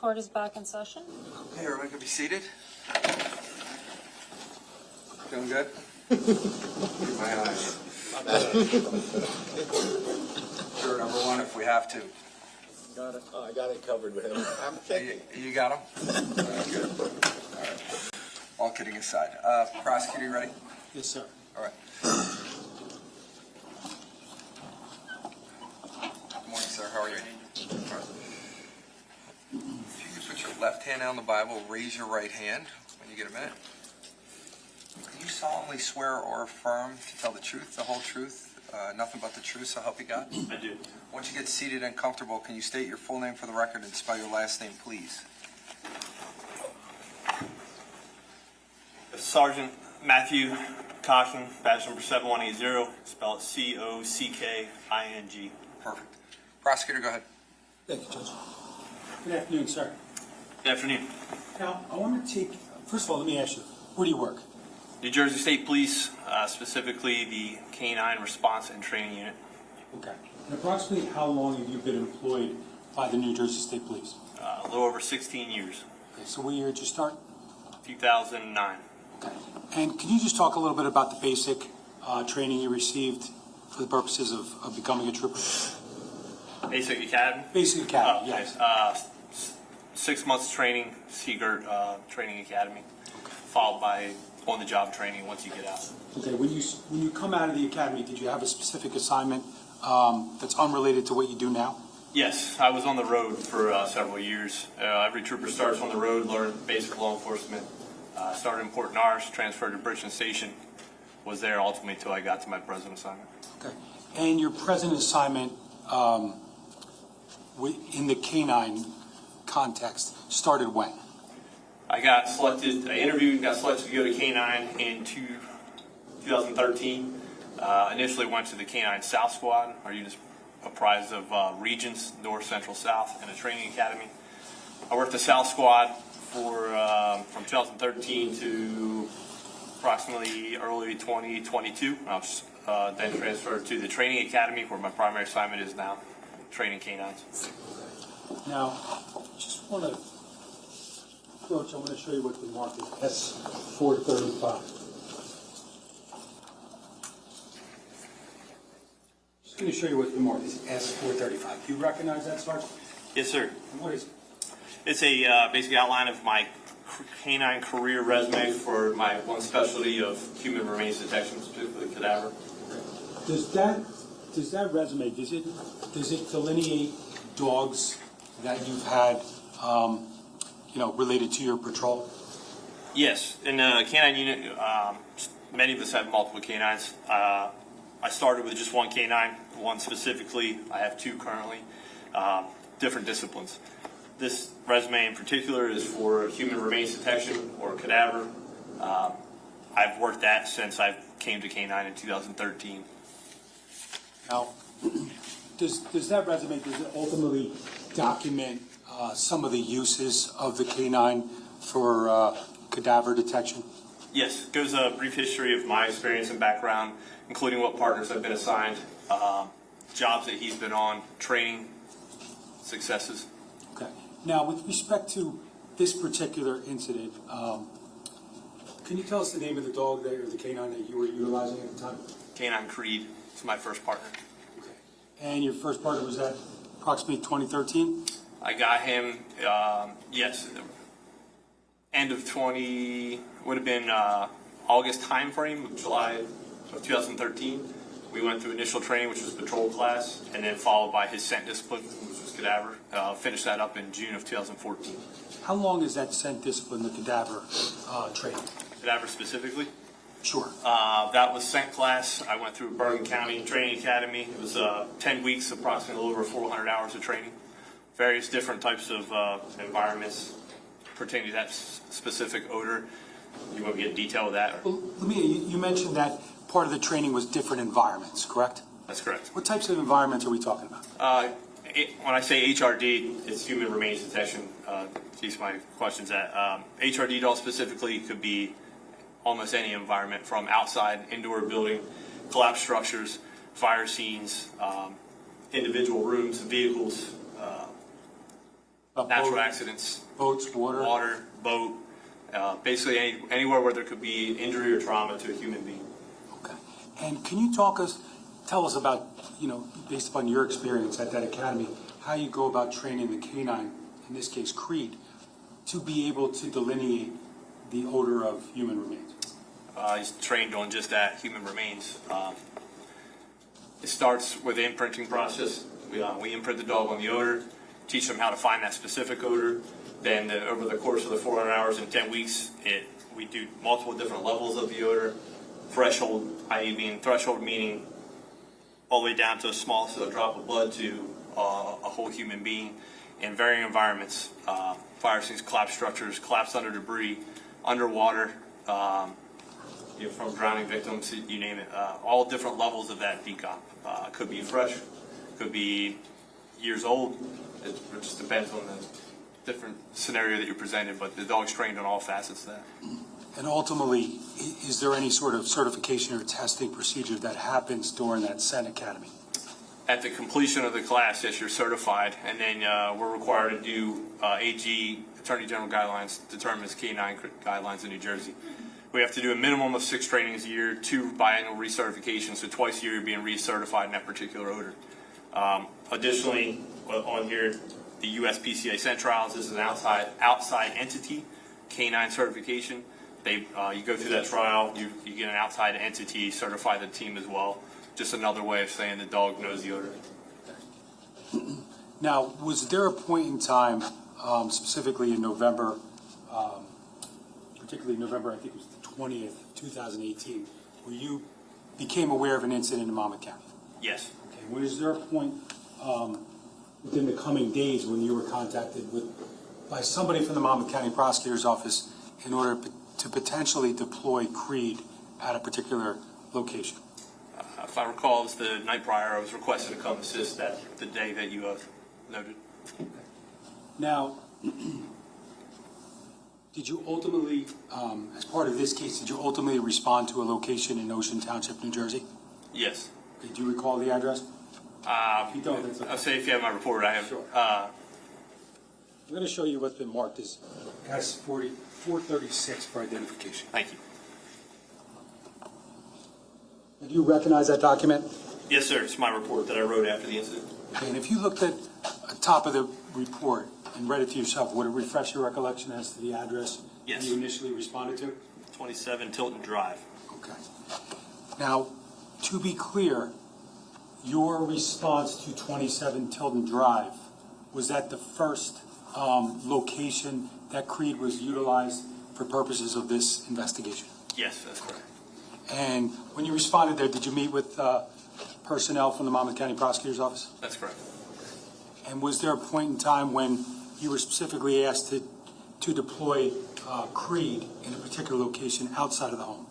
Court is back in session. Okay, everyone can be seated. Doing good? Keep my eyes. Sure, number one if we have to. Got it. Oh, I got it covered with him. I'm thinking. You got them? Good. All right. All kidding aside. Prosecutor, you ready? Yes, sir. All right. Good morning, sir. How are you? All right. If you can put your left hand on the Bible, raise your right hand when you get a minute. Do you solemnly swear or affirm to tell the truth, the whole truth, nothing but the truth, so help you God? I do. Once you get seated and comfortable, can you state your full name for the record and spell your last name, please? Sergeant Matthew Cocking, badge number 7180, spell it C-O-C-K-I-N-G. Perfect. Prosecutor, go ahead. Thank you, Judge. Good afternoon, sir. Good afternoon. Now, I want to take, first of all, let me ask you, where do you work? New Jersey State Police, specifically the Canine Response and Training Unit. Okay. And approximately how long have you been employed by the New Jersey State Police? A little over 16 years. Okay, so what year did you start? 2009. Okay. And can you just talk a little bit about the basic training you received for the purposes of becoming a trooper? Basic Academy? Basic Academy, yes. 6 months training, Seagirt Training Academy, followed by on-the-job training once you get out. Okay, when you come out of the academy, did you have a specific assignment that's unrelated to what you do now? Yes, I was on the road for several years. Every trooper starts on the road, learned basic law enforcement. Started in Port Norris, transferred to Bridgeton Station, was there ultimately until I got to my present assignment. Okay. And your present assignment in the canine context started when? I got selected, I interviewed and got selected to go to K9 in 2013. Initially went to the K9 South Squad. Our unit's comprised of regions, North, Central, South, and a training academy. I worked the South Squad for from 2013 to approximately early 2022. I was then transferred to the training academy where my primary assignment is now, training canines. Now, just want to approach, I want to show you what the mark is, S435. Just going to show you what the mark is, S435. Do you recognize that, Sergeant? Yes, sir. And what is it? It's a basic outline of my canine career resume for my one specialty of human remains detection, specifically cadaver. Does that resume, does it delineate dogs that you've had, related to your patrol? Yes, in the canine unit, many of us have multiple canines. I started with just one canine, one specifically. I have two currently, different disciplines. This resume in particular is for human remains detection or cadaver. I've worked that since I came to K9 in 2013. Now, does that resume, does it ultimately document some of the uses of the canine for cadaver detection? Yes, it gives a brief history of my experience and background, including what partners I've been assigned, jobs that he's been on, training, successes. Okay. Now, with respect to this particular incident, can you tell us the name of the dog or the canine that you were utilizing at the time? Canine Creed is my first partner. Okay. And your first partner was at approximately 2013? I got him, yes, end of 20, would have been August time frame, July of 2013. We went through initial training, which was patrol class, and then followed by his scent discipline, which was cadaver. Finished that up in June of 2014. How long is that scent discipline, the cadaver training? Cadaver specifically? Sure. That was scent class. I went through Bergen County Training Academy. It was 10 weeks, approximately a little over 400 hours of training. Various different types of environments pertaining to that specific odor. You want to get in detail with that? Well, you mentioned that part of the training was different environments, correct? That's correct. What types of environments are we talking about? When I say HRD, it's human remains detection. These are my questions. HRD dog specifically could be almost any environment, from outside, indoor building, collapsed structures, fire scenes, individual rooms, vehicles, natural accidents, Boats, water, boat, basically anywhere where there could be injury or trauma to a human being. Okay. And can you tell us about, based upon your experience at that academy, how you go about training the canine, in this case Creed, to be able to delineate the odor of human remains? He's trained on just that, human remains. It starts with the imprinting process. We imprint the dog on the odor, teach them how to find that specific odor. Then over the course of the 400 hours and 10 weeks, we do multiple different levels of the odor. Threshold, i.e. being threshold meaning all the way down to a small drop of blood to a whole human being in varying environments. Fire scenes, collapsed structures, collapsed under debris, underwater, from drowning victims, you name it. All different levels of that decomp. Could be fresh, could be years old. It just depends on the different scenario that you're presented, but the dog's trained on all facets of that. And ultimately, is there any sort of certification or testing procedure that happens during that Sen Academy? At the completion of the class, yes, you're certified, and then we're required to do AG, Attorney General guidelines, determines K9 guidelines in New Jersey. We have to do a minimum of 6 trainings a year, 2 biannual recertifications, so twice a year you're being recertified in that particular odor. Additionally, on here, the USPCA Scent Trials, this is an outside entity, K9 certification. You go through that trial, you get an outside entity, certify the team as well. Just another way of saying the dog knows the odor. Now, was there a point in time, specifically in November, particularly November, I think it was the 20th, 2018, where you became aware of an incident in Monmouth County? Yes. Okay. Was there a point within the coming days when you were contacted by somebody from the Monmouth County Prosecutor's Office in order to potentially deploy Creed at a particular location? If I recall, it was the night prior. I was requested to come assist the day that you have noted. Now, did you ultimately, as part of this case, did you ultimately respond to a location in Ocean Township, New Jersey? Yes. Did you recall the address? If you don't, that's okay. I'll say if you have my report, I have. Sure. I'm going to show you what's been marked as S436 for identification. Thank you. Do you recognize that document? Yes, sir. It's my report that I wrote after the incident. Okay, and if you looked at the top of the report and read it to yourself, would it refresh your recollection as to the address Yes. you initially responded to? 27 Tilton Drive. Okay. Now, to be clear, your response to 27 Tilton Drive, was that the first location that Creed was utilized for purposes of this investigation? Yes, that's correct. And when you responded there, did you meet with personnel from the Monmouth County Prosecutor's Office? That's correct. And was there a point in time when you were specifically asked to deploy Creed in a particular location outside of the home?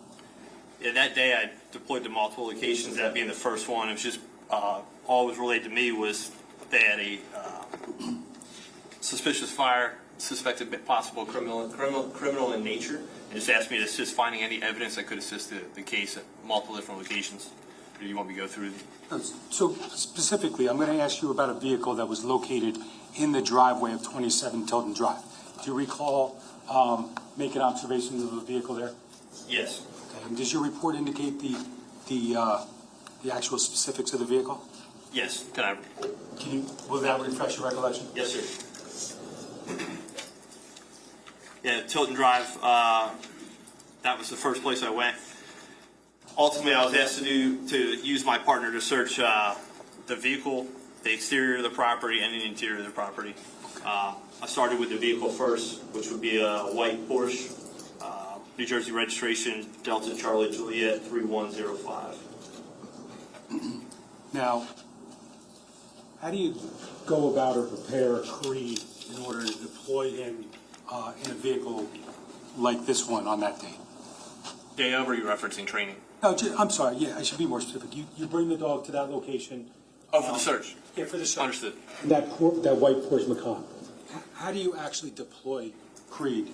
Yeah, that day I deployed to multiple locations, that being the first one. It was just, all that was relayed to me was they had a suspicious fire, suspected possible criminal in nature, and just asked me to assist finding any evidence that could assist the case at multiple different locations. Do you want me to go through? So specifically, I'm going to ask you about a vehicle that was located in the driveway of 27 Tilton Drive. Do you recall making observations of the vehicle there? Yes. Okay. And does your report indicate the actual specifics of the vehicle? Yes. Will that refresh your recollection? Yes, sir. Yeah, Tilton Drive, that was the first place I went. Ultimately, I was asked to use my partner to search the vehicle, the exterior of the property, and the interior of the property. I started with the vehicle first, which would be a white Porsche, New Jersey registration, Delta Charlie Juliet 3105. Now, how do you go about or prepare Creed in order to deploy him in a vehicle like this one on that day? Day over, you're referencing training. No, I'm sorry. Yeah, I should be more specific. You bring the dog to that location. Oh, for the search. Yeah, for the search. Understood. And that white Porsche Macan. How do you actually deploy Creed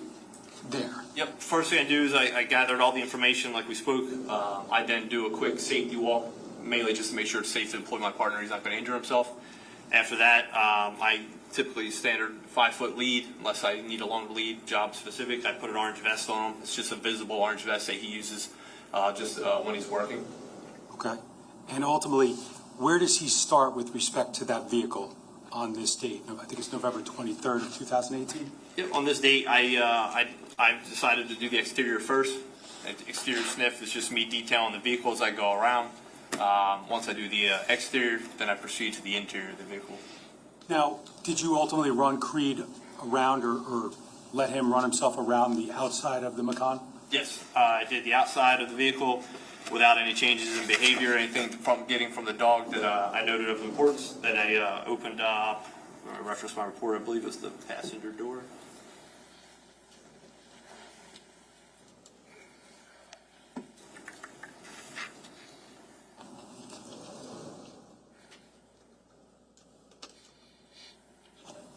there? Yep. First thing I do is I gathered all the information like we spoke. I then do a quick safety walk, mainly just to make sure it's safe to deploy my partner. He's not going to injure himself. After that, I typically standard 5-foot lead, unless I need a longer lead, job specific. I put an orange vest on him. It's just a visible orange vest that he uses when he's working. Okay. And ultimately, where does he start with respect to that vehicle on this date? I think it's November 23rd of 2018? Yep. On this date, I decided to do the exterior first. Exterior sniff is just me detailing the vehicle as I go around. Once I do the exterior, then I proceed to the interior of the vehicle. Now, did you ultimately run Creed around or let him run himself around the outside of the Macan? Yes, I did the outside of the vehicle without any changes in behavior, anything from the dog that I noted of importance. Then I opened up, I referenced my report, I believe it was the passenger door.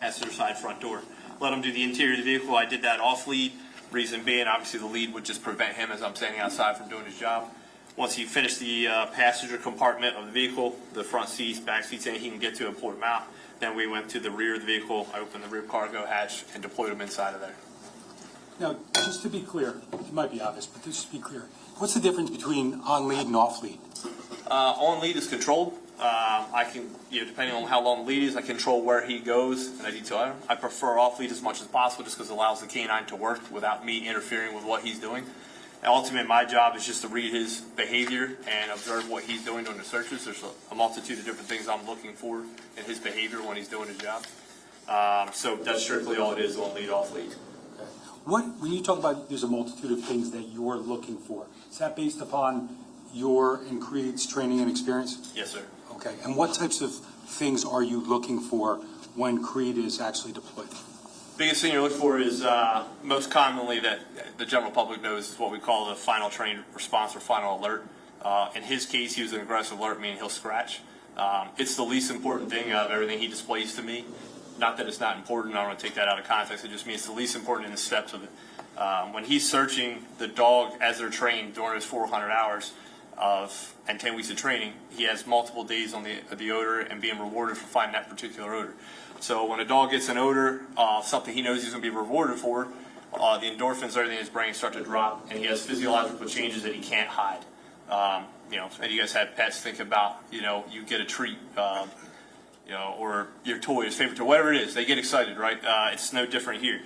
Passenger side front door. Let him do the interior of the vehicle. I did that off lead. Reason being, obviously, the lead would just prevent him as I'm standing outside from doing his job. Once he finished the passenger compartment of the vehicle, the front seats, back seats, anything he can get to and pulled him out. Then we went to the rear of the vehicle. I opened the rear cargo hatch and deployed him inside of there. Now, just to be clear, it might be obvious, but just to be clear, what's the difference between on lead and off lead? On lead is controlled. I can, depending on how long the lead is, I control where he goes and I detail him. I prefer off lead as much as possible just because it allows the canine to work without me interfering with what he's doing. And ultimately, my job is just to read his behavior and observe what he's doing during the searches. There's a multitude of different things I'm looking for in his behavior when he's doing his job. So that's strictly all it is on lead, off lead. When you talk about there's a multitude of things that you're looking for, is that based upon your and Creed's training and experience? Yes, sir. Okay. And what types of things are you looking for when Creed is actually deployed? Biggest thing you're looking for is most commonly that the general public knows is what we call the final trained response or final alert. In his case, he was an aggressive alert, meaning he'll scratch. It's the least important thing of everything he displays to me. Not that it's not important, I don't want to take that out of context, it just means it's the least important in the steps of it. When he's searching the dog as they're trained during his 400 hours and 10 weeks of training, he has multiple days on the odor and being rewarded for finding that particular odor. So when a dog gets an odor, something he knows he's going to be rewarded for, the endorphins, everything in his brain start to drop, and he has physiological changes that he can't hide. And you guys have pets, think about, you get a treat, or your toy, his favorite toy, whatever it is, they get excited, right? It's no different here.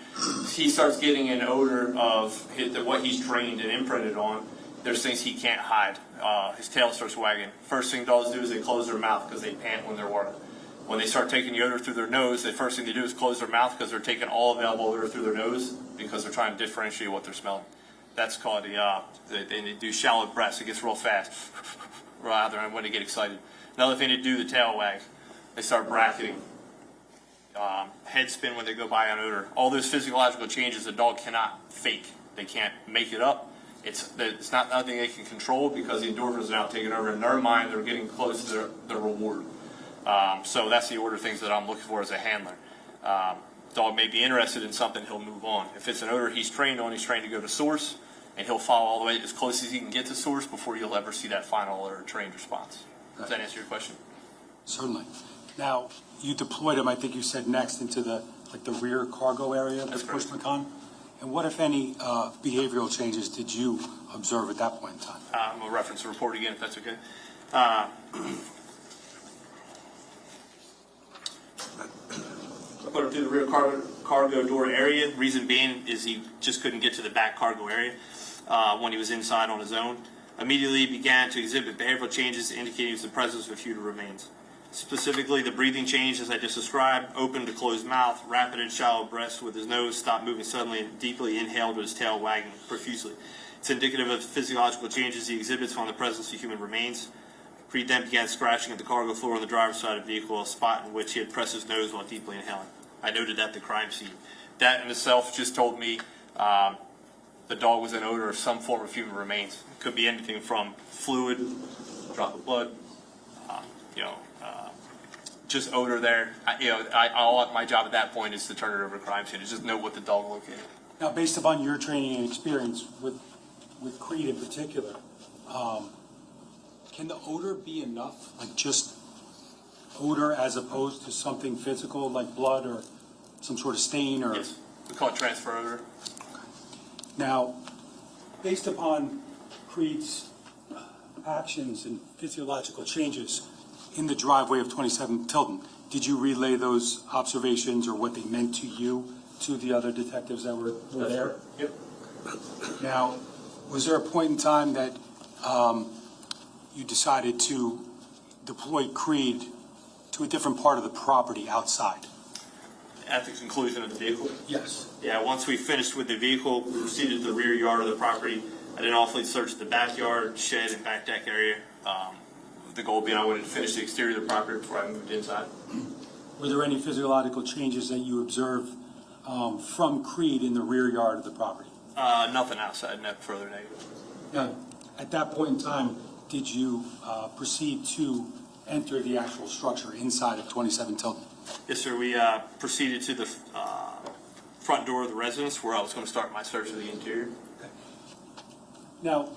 He starts getting an odor of what he's trained and imprinted on. There's things he can't hide. His tail starts wagging. First thing dogs do is they close their mouth because they pant when they're working. When they start taking the odor through their nose, the first thing they do is close their mouth because they're taking all available odor through their nose because they're trying to differentiate what they're smelling. That's called they do shallow breaths. It gets real fast rather than when they get excited. Another thing they do, the tail wag. They start bracketing. Head spin when they go by on odor. All those physiological changes a dog cannot fake. They can't make it up. It's not nothing they can control because the endorphins are now taking over. In their mind, they're getting close to their reward. So that's the order of things that I'm looking for as a handler. Dog may be interested in something, he'll move on. If it's an odor he's trained on, he's trained to go to source, and he'll follow all the way as close as he can get to source before you'll ever see that final or trained response. Does that answer your question? Certainly. Now, you deployed him, I think you said, next into the rear cargo area of the Porsche Macan. And what, if any, behavioral changes did you observe at that point in time? I'm going to reference the report again, if that's okay. Put him through the rear cargo door area. Reason being is he just couldn't get to the back cargo area when he was inside on his own. Immediately began to exhibit behavioral changes indicating the presence of a few remains. Specifically, the breathing change, as I just described, open to closed mouth, rapid and shallow breaths with his nose stopped moving suddenly and deeply inhaled with his tail wagging profusely. It's indicative of physiological changes he exhibits on the presence of human remains. Creed then began scratching at the cargo floor on the driver's side of the vehicle, a spot in which he had pressed his nose while deeply inhaling. I noted that at the crime scene. That in itself just told me the dog was an odor of some form of human remains. It could be anything from fluid, drop of blood, just odor there. My job at that point is to turn it over to crime scene, to just know what the dog located. Now, based upon your training and experience with Creed in particular, can the odor be enough? Like just odor as opposed to something physical like blood or some sort of stain or? Yes, we call it transfer odor. Now, based upon Creed's actions and physiological changes in the driveway of 27 Tilton, did you relay those observations or what they meant to you to the other detectives that were there? Yep. Now, was there a point in time that you decided to deploy Creed to a different part of the property outside? At the conclusion of the vehicle? Yes. Yeah, once we finished with the vehicle, we proceeded to the rear yard of the property. I did an off-lead search of the backyard, shed, and back deck area. The goal being I wanted to finish the exterior of the property before I moved inside. Were there any physiological changes that you observed from Creed in the rear yard of the property? Nothing outside, no further negative. Now, at that point in time, did you proceed to enter the actual structure inside of 27 Tilton? Yes, sir. We proceeded to the front door of the residence where I was going to start my search of the interior. Now,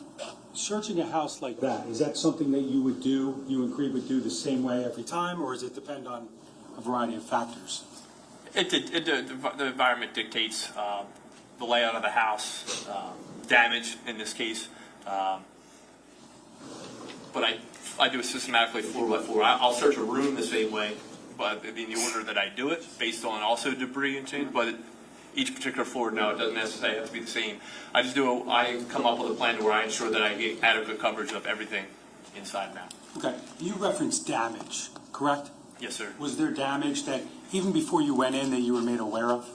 searching a house like that, is that something that you would do, you and Creed would do the same way every time, or does it depend on a variety of factors? The environment dictates the layout of the house, damage in this case. But I do it systematically floor by floor. I'll search a room the same way, but in the order that I do it, based on also debris and change. But each particular floor, no, it doesn't necessarily have to be the same. I come up with a plan where I ensure that I get adequate coverage of everything inside and out. Okay, you referenced damage, correct? Yes, sir. Was there damage that, even before you went in, that you were made aware of?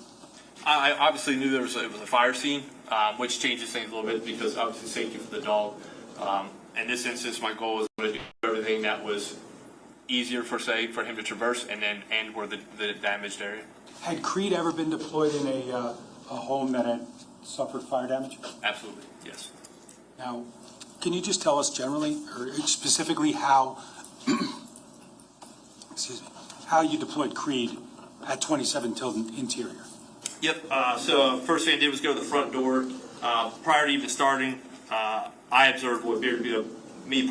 I obviously knew it was a fire scene, which changes things a little bit because obviously safety for the dog. In this instance, my goal was to do everything that was easier for him to traverse and then end where the damaged area. Had Creed ever been deployed in a home that had suffered fire damage? Absolutely, yes. Now, can you just tell us generally, or specifically how, excuse me, how you deployed Creed at 27 Tilton interior? Yep. So first thing I did was go to the front door. Prior to even starting, I observed what appeared to be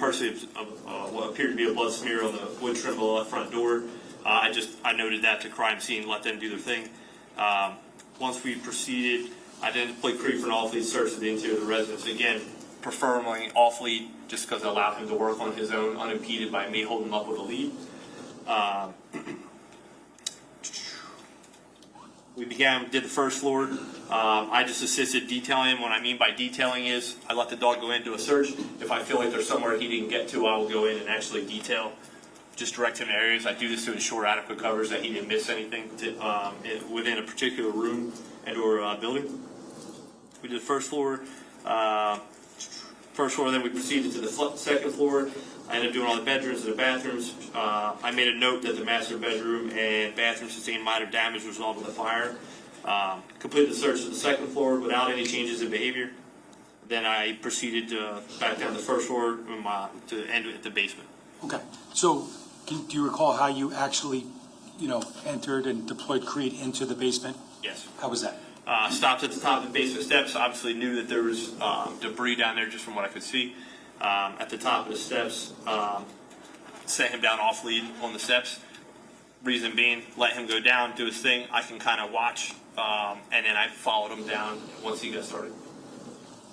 what appeared to be a blood smear on the wood trim below the front door. I noted that to crime scene, let them do their thing. Once we proceeded, I then deployed Creed for an off-lead search of the interior of the residence. Again, preferably off-lead, just because it allowed him to work on his own, unimpeded by me holding him up with a lead. We did the first floor. I just assisted detailing him. What I mean by detailing is I let the dog go into a search. If I feel like there's somewhere he didn't get to, I will go in and actually detail, just direct him to areas. I do this to ensure adequate coverage that he didn't miss anything within a particular room and or building. We did the first floor. Then we proceeded to the second floor. I ended up doing all the bedrooms and the bathrooms. I made a note that the master bedroom and bathroom sustained minor damage resulting from the fire. Completed the search of the second floor without any changes in behavior. Then I proceeded back down the first floor to end at the basement. Okay, so do you recall how you actually, entered and deployed Creed into the basement? Yes. How was that? Stopped at the top of the basement steps. Obviously knew that there was debris down there just from what I could see. At the top of the steps, set him down off lead on the steps. Reason being, let him go down, do his thing. I can kind of watch, and then I followed him down once he got started.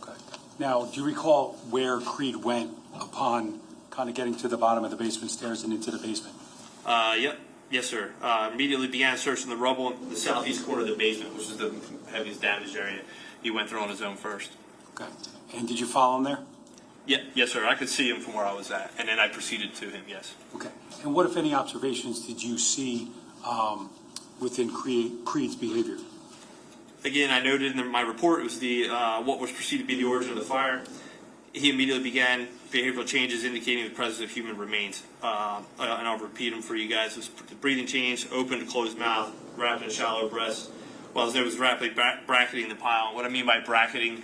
Okay. Now, do you recall where Creed went upon kind of getting to the bottom of the basement stairs and into the basement? Yep. Yes, sir. Immediately began searching the rubble in the southeast corner of the basement, which is the heaviest damaged area. He went through on his own first. Okay. And did you follow him there? Yeah, yes, sir. I could see him from where I was at, and then I proceeded to him, yes. Okay. And what, if any, observations did you see within Creed's behavior? Again, I noted in my report it was what was perceived to be the origin of the fire. He immediately began behavioral changes indicating the presence of human remains. And I'll repeat them for you guys. The breathing change, open to closed mouth, rapid and shallow breaths, while his nose was rapidly bracketing the pile. What I mean by bracketing,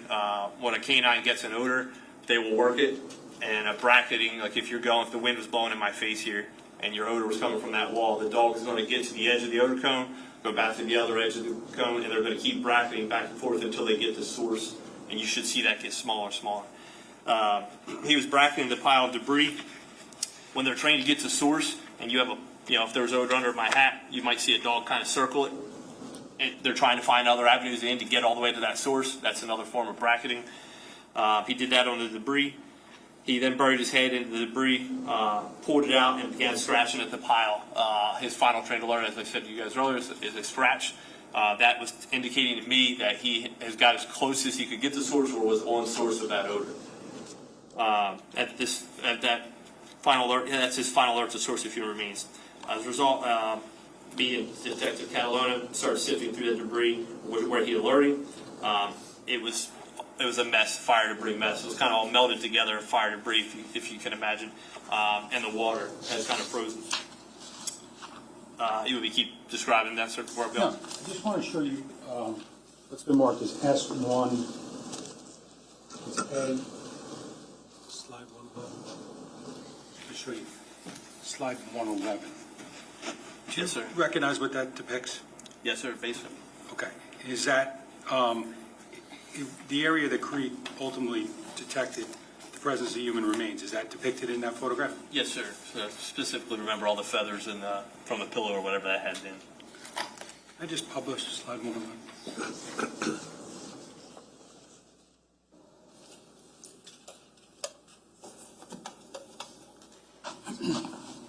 when a canine gets an odor, they will work it. And a bracketing, like if the wind was blowing in my face here and your odor was coming from that wall, the dog is going to get to the edge of the odor cone, go back to the other edge of the cone, and they're going to keep bracketing back and forth until they get the source. And you should see that get smaller and smaller. He was bracketing the pile of debris. When they're trained to get to source and you have if there was odor under my hat, you might see a dog kind of circle it. They're trying to find other avenues in to get all the way to that source. That's another form of bracketing. He did that on the debris. He then buried his head into the debris, pulled it out, and began scratching at the pile. His final trained alert, as I said to you guys earlier, is a scratch. That was indicating to me that he has got as close as he could get to source or was on source of that odor. At that final alert, that's his final alert to source of human remains. As a result, me and Detective Catalona started sifting through the debris where he alerted. It was a mess, fire debris mess. It was kind of all melted together, fire debris, if you can imagine, and the water has kind of frozen. You would be keep describing that, sir, before I go? No, I just want to show you what's been marked as S1. It's A. Slide 111. I'll show you. Slide 111. Do Yes, sir. you recognize what that depicts? Yes, sir, basement. Okay. Is that the area that Creed ultimately detected the presence of human remains? Is that depicted in that photograph? Yes, sir. So specifically remember all the feathers from the pillow or whatever that had been. I just published slide 111.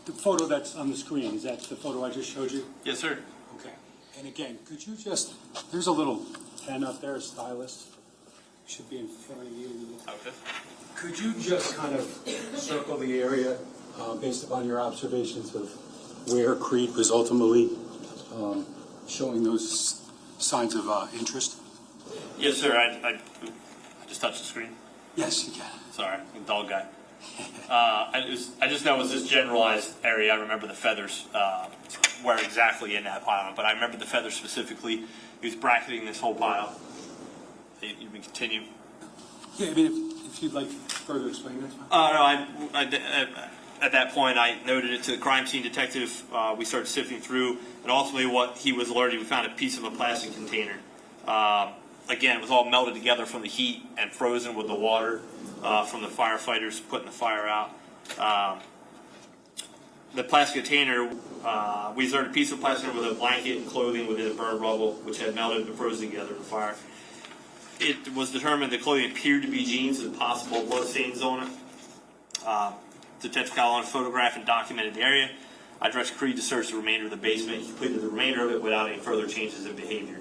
The photo that's on the screen, is that the photo I just showed you? Yes, sir. Okay. And again, could you just, there's a little pen up there, a stylus. Should be in front of you. Okay. Could you just kind of circle the area based upon your observations of where Creed was ultimately showing those signs of interest? Yes, sir. I just touched the screen. Yes, you can. Sorry, I'm a dog guy. I just know it was this generalized area. I remember the feathers where exactly in that pile, but I remember the feathers specifically. He was bracketing this whole pile. You can continue. Yeah, I mean, if you'd like to further explain, that's fine. No, at that point, I noted it to the crime scene detective. We started sifting through, and ultimately what he was alerted, we found a piece of a plastic container. Again, it was all melted together from the heat and frozen with the water from the firefighters putting the fire out. The plastic container, we inserted a piece of plastic with a blanket and clothing within the burned rubble, which had melted and frozen together in the fire. It was determined the clothing appeared to be jeans with possible blood stains on it. Detective Catalona photographed and documented the area. I directed Creed to search the remainder of the basement. He completed the remainder of it without any further changes in behavior.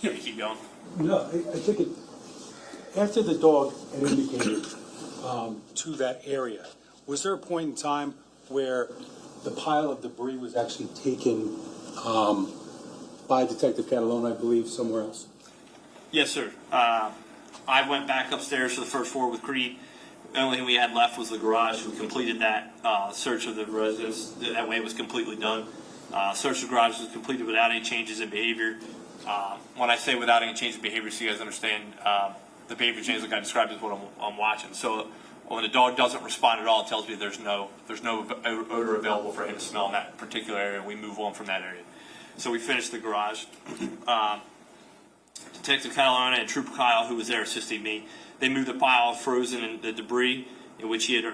Can we keep going? No, I think after the dog had indicated to that area, was there a point in time where the pile of debris was actually taken by Detective Catalona, I believe, somewhere else? Yes, sir. I went back upstairs to the first floor with Creed. The only thing we had left was the garage. We completed that search of the residence. That way it was completely done. Search of the garage was completed without any changes in behavior. When I say without any change in behavior, so you guys understand, the behavior change like I described is what I'm watching. So when the dog doesn't respond at all, it tells me there's no odor available for him to smell in that particular area, and we move on from that area. So we finished the garage. Detective Catalona and Trooper Kyle, who was there assisting me, they moved the pile of frozen and the debris in which he had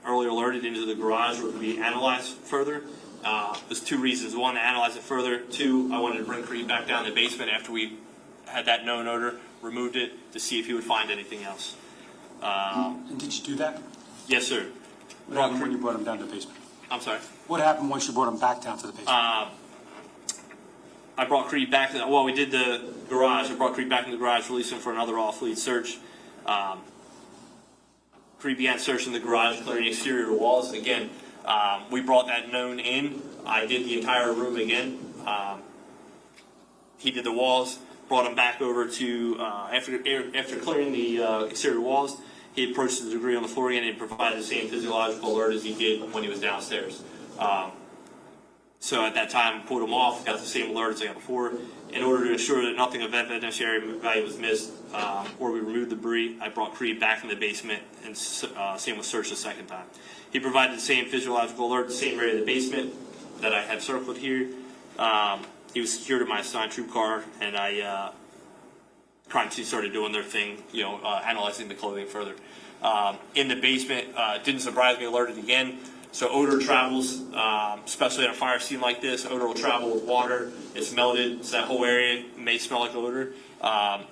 earlier alerted into the garage where it could be analyzed further. There's two reasons. One, to analyze it further. Two, I wanted to bring Creed back down to the basement after we had that known odor, removed it, to see if he would find anything else. And did you do that? Yes, sir. What happened when you brought him down to the basement? I'm sorry? What happened once you brought him back down to the basement? I brought Creed back to we did the garage. I brought Creed back in the garage, released him for another all-fleet search. Creed began searching the garage, clearing exterior walls. Again, we brought that known in. I did the entire room again. He did the walls, brought him back over to, after clearing the exterior walls, he approached the debris on the floor again and provided the same physiological alert as he did when he was downstairs. So at that time, pulled him off, got the same alert as I got before. In order to ensure that nothing of evidentiary value was missed, or we removed debris, I brought Creed back in the basement, and same with search the second time. He provided the same physiological alert, the same area of the basement that I have circled here. He was secured in my assigned troop car, and crime team started doing their thing, analyzing the clothing further. In the basement, didn't surprise me, alerted again. So odor travels, especially at a fire scene like this. Odor will travel with water. It's melted, so that whole area may smell like odor.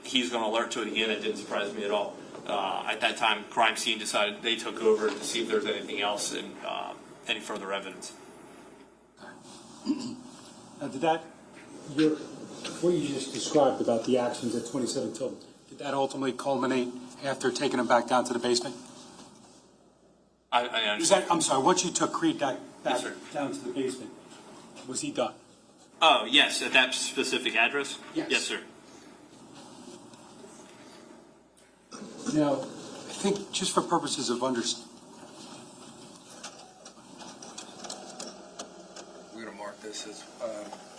He's going to alert to it again. It didn't surprise me at all. At that time, crime scene decided they took over to see if there's anything else and any further evidence. Now, what you just described about the actions at 27 Tilton, did that ultimately culminate after taking him back down to the basement? I understand. I'm sorry, once you took Creed back Yes, sir. down to the basement, was he done? Oh, yes, at that specific address? Yes. Yes, sir. Now, I think just for purposes of understanding, We're going to mark this as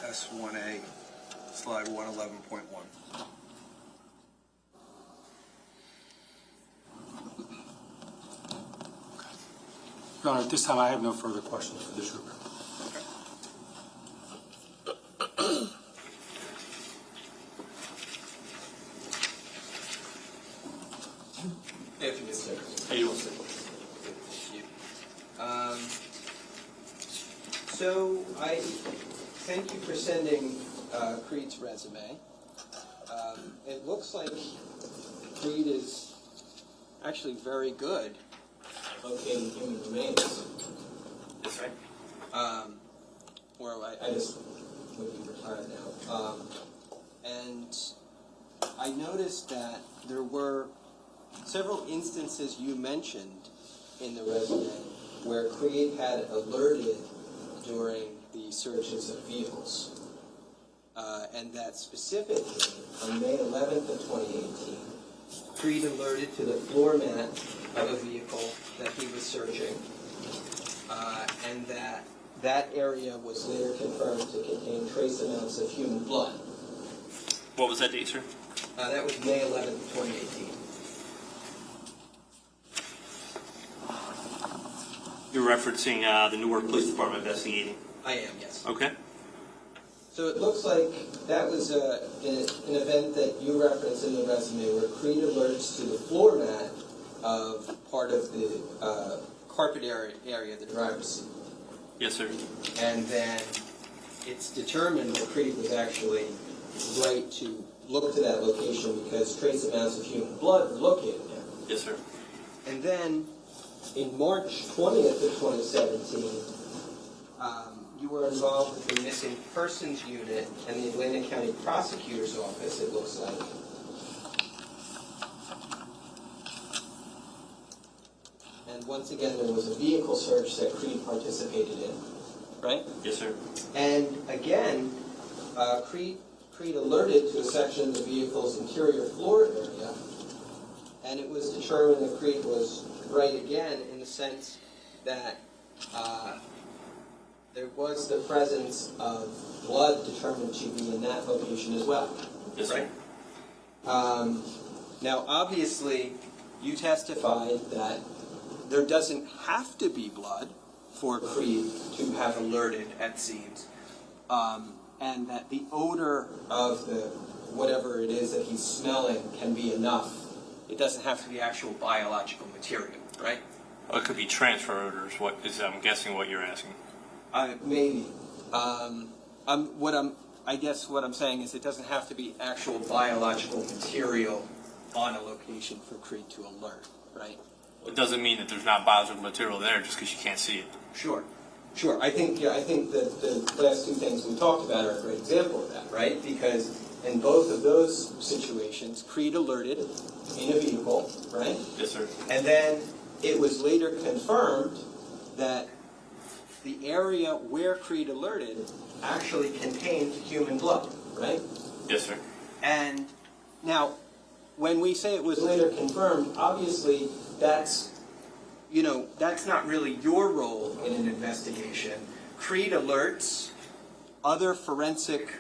S1A, slide 111.1. Your Honor, at this time I have no further questions for this group. If you could say. How you doing, sir? So I thank you for sending Creed's resume. It looks like Creed is actually very good locating human remains. That's right. Or I just would be retired now. And I noticed that there were several instances you mentioned in the resume where Creed had alerted during the searches of vehicles. And that specifically, on May 11th of 2018, Creed alerted to the floor mat of a vehicle that he was searching, and that area was later confirmed to contain trace amounts of human blood. What was that date, sir? That was May 11th, 2018. You're referencing the Newark Police Department investigating. I am, yes. Okay. So it looks like that was an event that you referenced in the resume where Creed alerts to the floor mat of part of the carpet area of the driver's seat. Yes, sir. And then it's determined that Creed was actually right to look to that location because trace amounts of human blood were located there. Yes, sir. And then in March 20th of 2017, you were involved with the Missing Persons Unit and the Atlanta County Prosecutor's Office, it looks like. And once again, there was a vehicle search that Creed participated in, right? Yes, sir. And again, Creed alerted to a section of the vehicle's interior floor area, and it was determined that Creed was right again in the sense that there was the presence of blood determined to be in that location as well. Yes, sir. Right? Now, obviously, you testified that there doesn't have to be blood for Creed to have alerted at scenes, and that the odor of the whatever it is that he's smelling can be enough. It doesn't have to be actual biological material, right? Well, it could be transfer odors. What is? I'm guessing what you're asking. Maybe. I guess what I'm saying is it doesn't have to be actual biological material on a location for Creed to alert, right? It doesn't mean that there's not biological material there just because you can't see it. Sure. I think that the last two things we talked about are a great example of that, right? Because in both of those situations, Creed alerted in a vehicle, right? Yes, sir. And then it was later confirmed that the area where Creed alerted actually contained human blood, right? Yes, sir. And now, when we say it was later confirmed, obviously that's not really your role in an investigation. Creed alerts, other forensic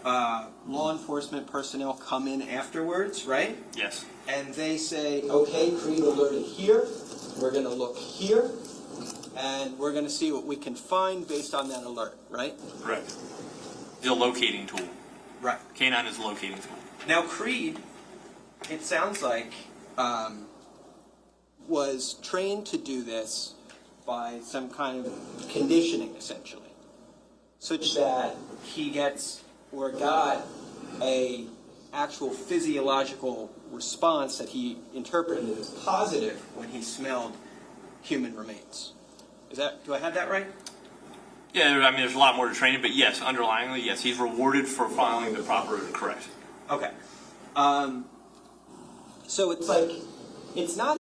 law enforcement personnel come in afterwards, right? Yes. And they say, okay, Creed alerted here, we're going to look here, and we're going to see what we can find based on that alert, right? Correct. It's a locating tool. Right. Canine is a locating tool. Now, Creed, it sounds like, was trained to do this by some kind of conditioning, essentially, such that he gets or got a actual physiological response that he interpreted as positive when he smelled human remains. Do I have that right? Yeah, I mean, there's a lot more to training, but yes, underlyingly, yes, he's rewarded for following the proper odor correct. Okay. So it's like, it's not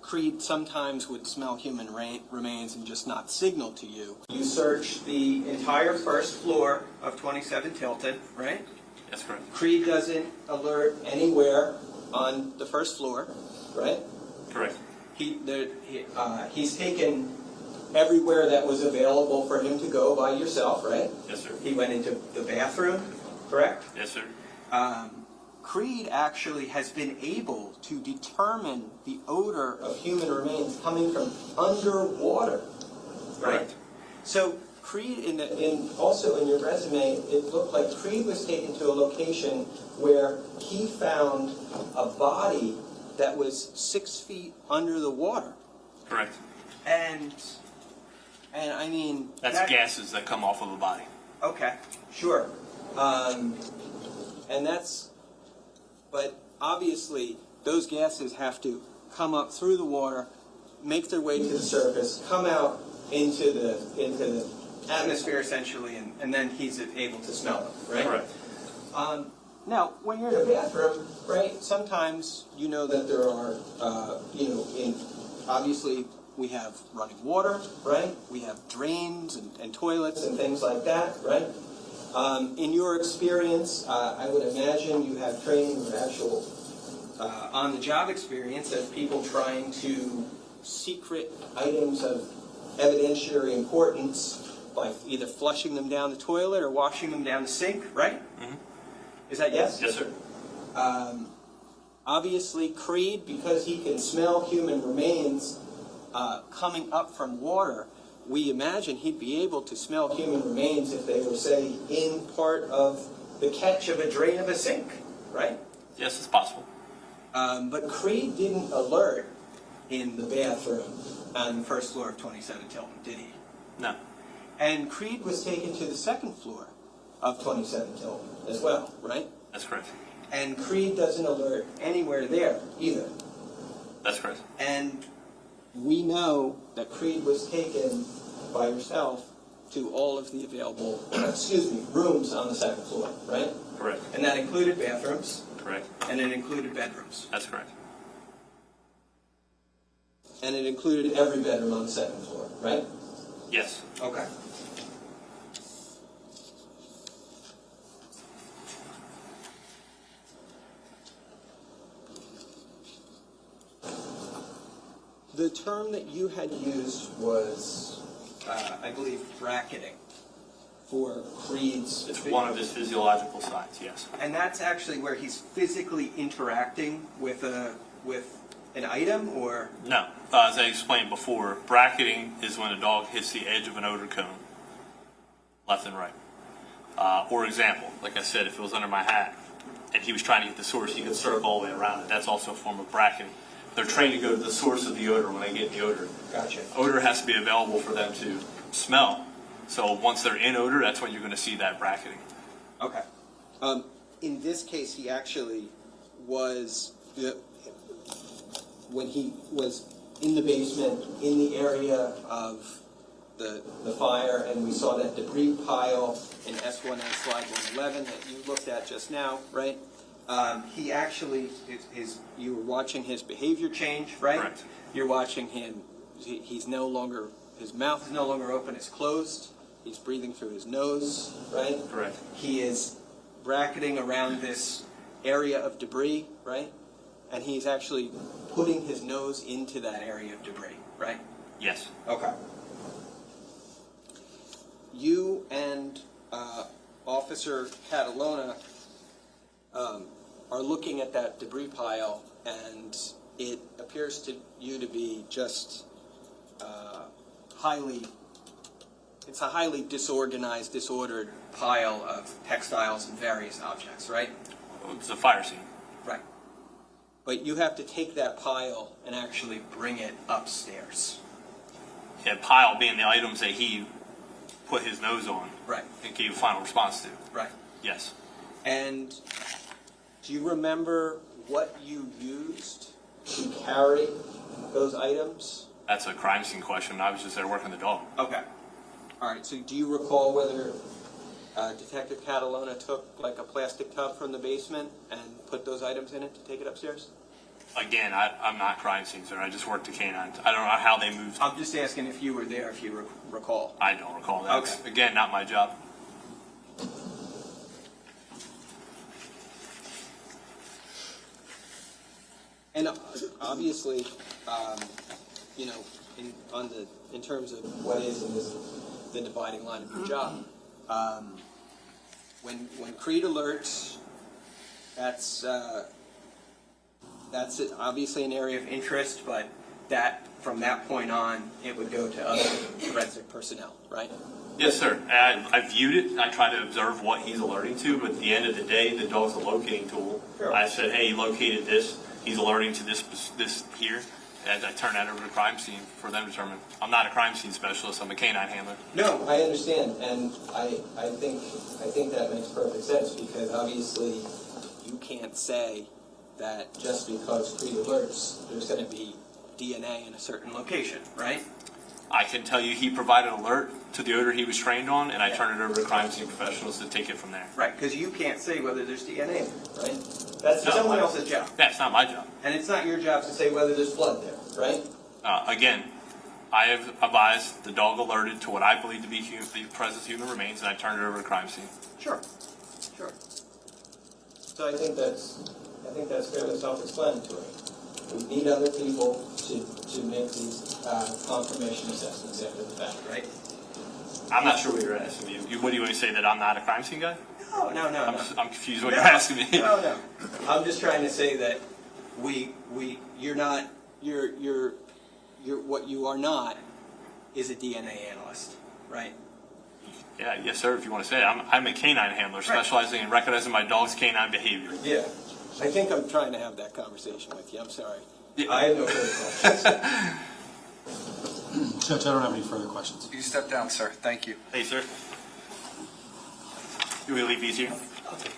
Creed sometimes would smell human remains and just not signal to you. You search the entire first floor of 27 Tilton, right? That's correct. Creed doesn't alert anywhere on the first floor, right? Correct. He's taken everywhere that was available for him to go by yourself, right? Yes, sir. He went into the bathroom, correct? Yes, sir. Creed actually has been able to determine the odor of human remains coming from underwater, right? Correct. So Creed, also in your resume, it looked like Creed was taken to a location where he found a body that was 6 feet under the water. Correct. And I mean... That's gases that come off of a body. Okay, sure. But obviously, those gases have to come up through the water, make their way to the surface, come out into the atmosphere essentially, and then he's able to smell them, right? Correct. Now, when you're in a bathroom, right? Sometimes you know that there are, obviously we have running water, right? We have drains and toilets and things like that, right? In your experience, I would imagine you have training or actual on-the-job experience of people trying to secret items of evidentiary importance by either flushing them down the toilet or washing them down the sink, right? Mm-hmm. Is that yes? Yes, sir. Obviously, Creed, because he can smell human remains coming up from water, we imagine he'd be able to smell human remains if they were, say, in part of the catch of a drain of a sink, right? Yes, it's possible. But Creed didn't alert in the bathroom on the first floor of 27 Tilton, did he? No. And Creed was taken to the second floor of 27 Tilton as well, right? That's correct. And Creed doesn't alert anywhere there either. That's correct. And we know that Creed was taken by yourself to all of the available, rooms on the second floor, right? Correct. And that included bathrooms, Correct. and it included bedrooms. That's correct. And it included every bedroom on the second floor, right? Yes. Okay. The term that you had used was, I believe, bracketing for Creed's... It's one of his physiological signs, yes. And that's actually where he's physically interacting with an item, or... No. As I explained before, bracketing is when a dog hits the edge of an odor cone, left and right. Or example, like I said, if it was under my hat and he was trying to get the source, he could circle all the way around it. That's also a form of bracketing. They're trained to go to the source of the odor when they get the odor. Gotcha. Odor has to be available for them to smell. So once they're in odor, that's when you're going to see that bracketing. Okay. In this case, he actually was, when he was in the basement, in the area of the fire, and we saw that debris pile in S1 and slide 111 that you looked at just now, right? He actually, you were watching his behavior change, right? Correct. You're watching him, he's no longer, his mouth is no longer open, it's closed. He's breathing through his nose, right? Correct. He is bracketing around this area of debris, right? And he's actually putting his nose into that area of debris, right? Yes. Okay. You and Officer Catalona are looking at that debris pile, and it appears to you to be just it's a highly disorganized, disordered pile of textiles and various objects, right? It's a fire scene. Right. But you have to take that pile and actually bring it upstairs. Yeah, pile being the items that he put his nose on Right. and gave a final response to. Right. Yes. And do you remember what you used to carry those items? That's a crime scene question. I was just there working the dog. Okay. All right. So do you recall whether Detective Catalona took like a plastic tub from the basement and put those items in it to take it upstairs? Again, I'm not crime scene, sir. I just worked the canines. I don't know how they moved. I'm just asking if you were there, if you recall. I don't recall that. Okay. Again, not my job. And obviously, you know, in terms of what is in the dividing line of your job, when Creed alerts, that's obviously an area of interest, but that from that point on, it would go to other forensic personnel, right? Yes, sir. I viewed it. I try to observe what he's alerting to, but at the end of the day, the dog's a locating tool. Sure. I said, hey, he located this. He's alerting to this here. And I turn that over to the crime scene for them to determine. I'm not a crime scene specialist. I'm a canine handler. No, I understand, and I think that makes perfect sense, because obviously you can't say that just because Creed alerts, there's going to be DNA in a certain location, right? I can tell you he provided alert to the odor he was trained on, and I Yeah. turn it over to crime scene professionals to take it from there. Right, because you can't say whether there's DNA there, right? That's No. someone else's job. That's not my job. And it's not your job to say whether there's blood there, right? Again, I have advised the dog alerted to what I believe to be the presence of human remains, and I turn it over to crime scene. Sure, sure. So I think that's fairly self-explanatory. We need other people to make these confirmation assessments after the fact, right? I'm not sure what you're asking me. What do you want to say, that I'm not a crime scene guy? No. I'm confused what you're asking me. No. I'm just trying to say that what you are not is a DNA analyst, right? Yeah, yes, sir. If you want to say it, I'm a canine handler specializing in recognizing my dog's canine behavior. Yeah. I think I'm trying to have that conversation with you. I'm sorry. Yeah. I have no further questions. Judge, I don't have any further questions. You step down, sir. Thank you. Hey, sir. You want me to leave these here? I'll take